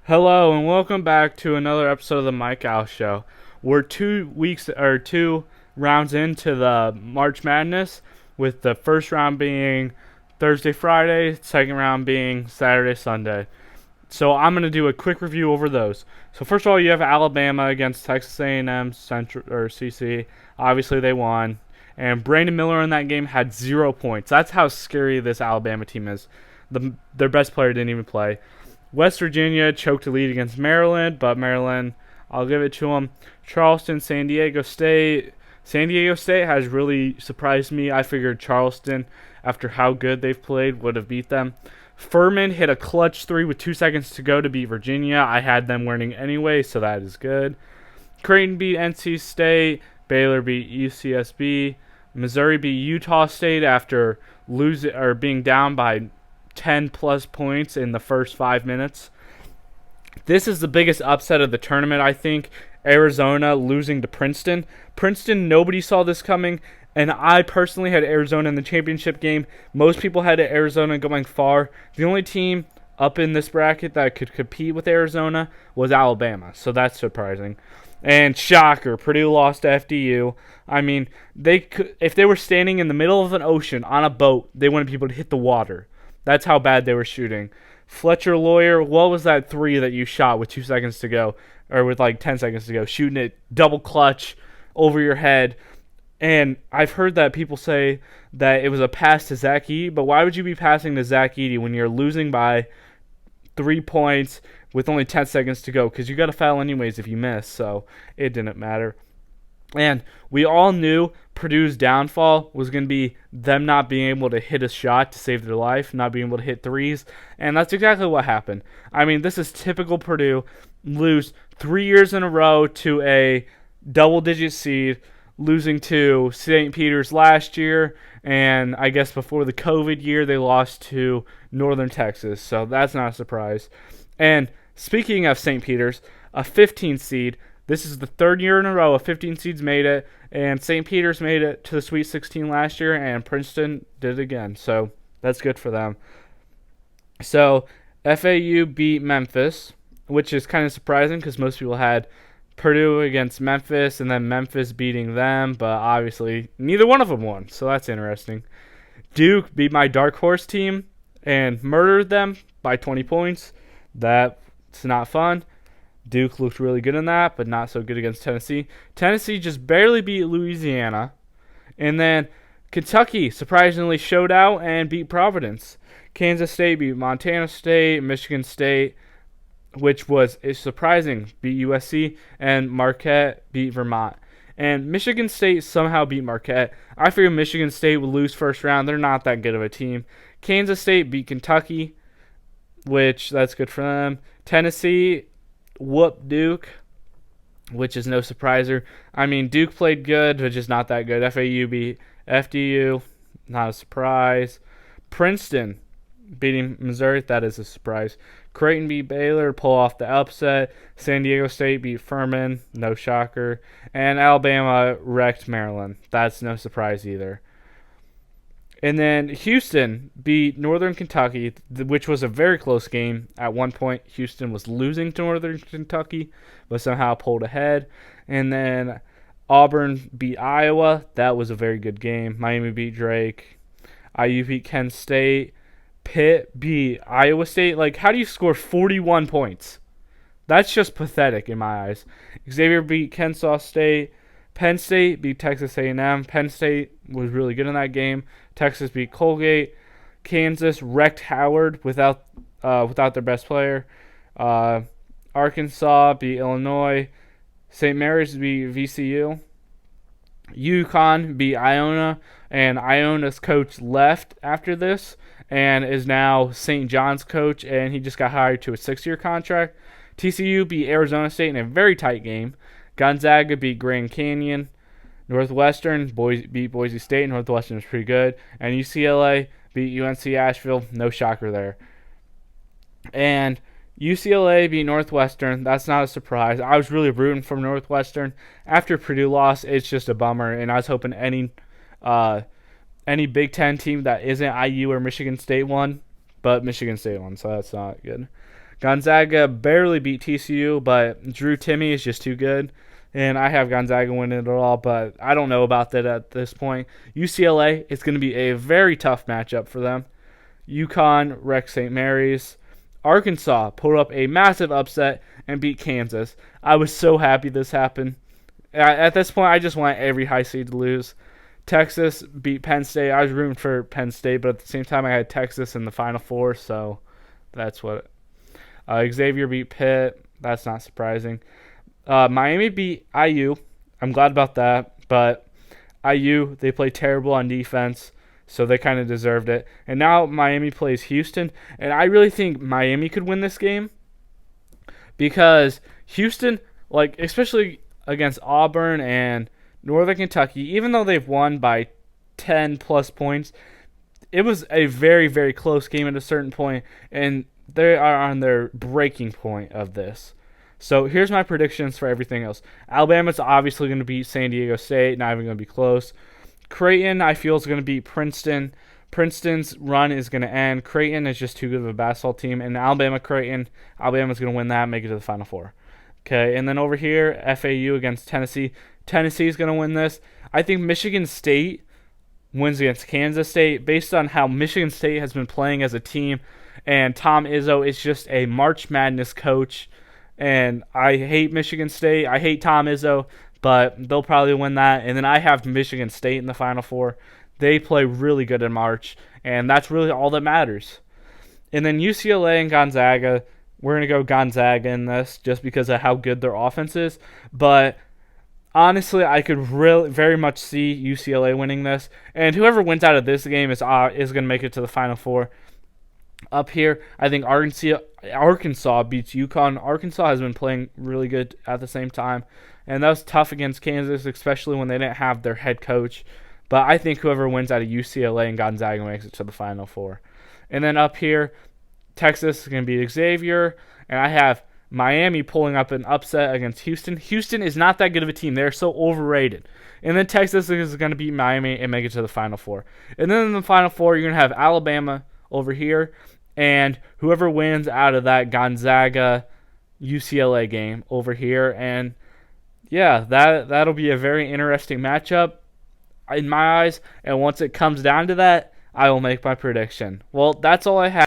Hello and welcome back to another episode of the Mike Al Show. We're 2 rounds into the March Madness, with the first round being Thursday, Friday, second round being Saturday, Sunday. So I'm gonna do a quick review over those. So first of all, you have Alabama against Texas A&M Central or CC. Obviously they won, and Brandon Miller in that game had 0 points. That's how scary this Alabama team is. Their best player didn't even play. West Virginia choked a lead against Maryland, but Maryland, I'll give it to them. Charleston, San Diego State. San Diego State has really surprised me. I figured Charleston, after how good they've played, would have beat them. Furman hit a clutch three with 2 seconds to go to beat Virginia. I had them winning anyway, so that is good. Creighton beat NC State. Baylor beat UCSB. Missouri beat Utah State after losing or being down by 10 plus points in the first 5 minutes. This is the biggest upset of the tournament, I think. Arizona losing to Princeton. Princeton, nobody saw this coming, and I personally had Arizona in the championship game. Most people had Arizona going far. The only team up in this bracket that could compete with Arizona was Alabama, so that's surprising. And shocker, Purdue lost to FDU. I mean, they could, if they were standing in the middle of an ocean on a boat, they wanted people to hit the water. That's how bad they were shooting. Fletcher Lawyer, what was that three that you shot with 2 seconds to go, or with like 10 seconds to go, shooting it double clutch over your head? And I've heard that people say that it was a pass to Zach Edey, but why would you be passing to Zach Edey when you're losing by 3 points with only 10 seconds to go? Because you got to foul anyways if you miss, so it didn't matter. And we all knew Purdue's downfall was going to be them not being able to hit a shot to save their life, not being able to hit threes. And that's exactly what happened. I mean, this is typical Purdue. Lose 3 years in a row to a double-digit seed, losing to St. Peter's last year. And I guess before the COVID year, they lost to Northern Texas. So that's not a surprise. And speaking of St. Peter's, a 15 seed. This is the third year in a row a 15 seeds made it, and St. Peter's made it to the Sweet 16 last year, and Princeton did it again. So that's good for them. So FAU beat Memphis, which is kind of surprising because most people had Purdue against Memphis and then Memphis beating them, but obviously neither one of them won. So that's interesting. Duke beat my dark horse team and murdered them by 20 points. That's not fun. Duke looked really good in that, but not so good against Tennessee. Tennessee just barely beat Louisiana. And then Kentucky surprisingly showed out and beat Providence. Kansas State beat Montana State. Michigan State, which was surprising, beat USC. And Marquette beat Vermont. And Michigan State somehow beat Marquette. I figured Michigan State would lose first round. They're not that good of a team. Kansas State beat Kentucky, which that's good for them. Tennessee whoop Duke, which is no surpriser. I mean, Duke played good, but just not that good. FAU beat FDU, not a surprise. Princeton beating Missouri, that is a surprise. Creighton beat Baylor, pull off the upset. San Diego State beat Furman, no shocker. And Alabama wrecked Maryland. That's no surprise either. And then Houston beat Northern Kentucky, which was a very close game. At one point, Houston was losing to Northern Kentucky, but somehow pulled ahead. And then Auburn beat Iowa. That was a very good game. Miami beat Drake. IU beat Kent State. Pitt beat Iowa State. Like, how do you score 41 points? That's just pathetic in my eyes. Xavier beat Kennesaw State. Penn State beat Texas A&M. Penn State was really good in that game. Texas beat Colgate. Kansas wrecked Howard without their best player. Arkansas beat Illinois. St. Mary's beat VCU. UConn beat Iona, and Iona's coach left after this and is now St. John's coach, and he just got hired to a 6-year contract. TCU beat Arizona State in a very tight game. Gonzaga beat Grand Canyon. Northwestern beat Boise State. Northwestern was pretty good. And UCLA beat UNC Asheville. No shocker there. And UCLA beat Northwestern. That's not a surprise. I was really rooting for Northwestern. After Purdue lost, it's just a bummer. And I was hoping any Big Ten team that isn't IU or Michigan State won. But Michigan State won, so that's not good. Gonzaga barely beat TCU, but Drew Timme is just too good. And I have Gonzaga winning it all, but I don't know about that at this point. UCLA, it's going to be a very tough matchup for them. UConn, Rex St. Mary's. Arkansas pulled up a massive upset and beat Kansas. I was so happy this happened. At this point, I just want every high seed to lose. Texas beat Penn State. I was rooting for Penn State, but at the same time, I had Texas in the Final Four, so that's what. Xavier beat Pitt. That's not surprising. Miami beat IU. I'm glad about that, but IU, they play terrible on defense, so they kind of deserved it. And now Miami plays Houston, and I really think Miami could win this game because Houston, like especially against Auburn and Northern Kentucky, even though they've won by 10 plus points, it was a very, very close game at a certain point, and they are on their breaking point of this. So here's my predictions for everything else. Alabama's obviously going to beat San Diego State, not even going to be close. Creighton, I feel, is going to beat Princeton. Princeton's run is going to end. Creighton is just too good of a basketball team. And Alabama-Creighton, Alabama's going to win that and make it to the Final Four. Okay, and then over here, FAU against Tennessee. Tennessee's going to win this. I think Michigan State wins against Kansas State based on how Michigan State has been playing as a team. And Tom Izzo is just a March Madness coach. And I hate Michigan State. I hate Tom Izzo, but they'll probably win that. And then I have Michigan State in the Final Four. They play really good in March, and that's really all that matters. And then UCLA and Gonzaga, we're going to go Gonzaga in this just because of how good their offense is. But honestly, I could really very much see UCLA winning this. And whoever wins out of this game is going to make it to the Final Four. Up here, I think Arkansas beats UConn. Arkansas has been playing really good at the same time. And that was tough against Kansas, especially when they didn't have their head coach. But I think whoever wins out of UCLA and Gonzaga makes it to the Final Four. And then up here, Texas is going to be Xavier. And I have Miami pulling up an upset against Houston. Houston is not that good of a team. They're so overrated. And then Texas is going to beat Miami and make it to the Final Four. And then in the Final Four, you're going to have Alabama over here. And whoever wins out of that Gonzaga UCLA game over here. And yeah, that'll be a very interesting matchup in my eyes. And once it comes down to that, I will make my prediction. Well, that's all I have.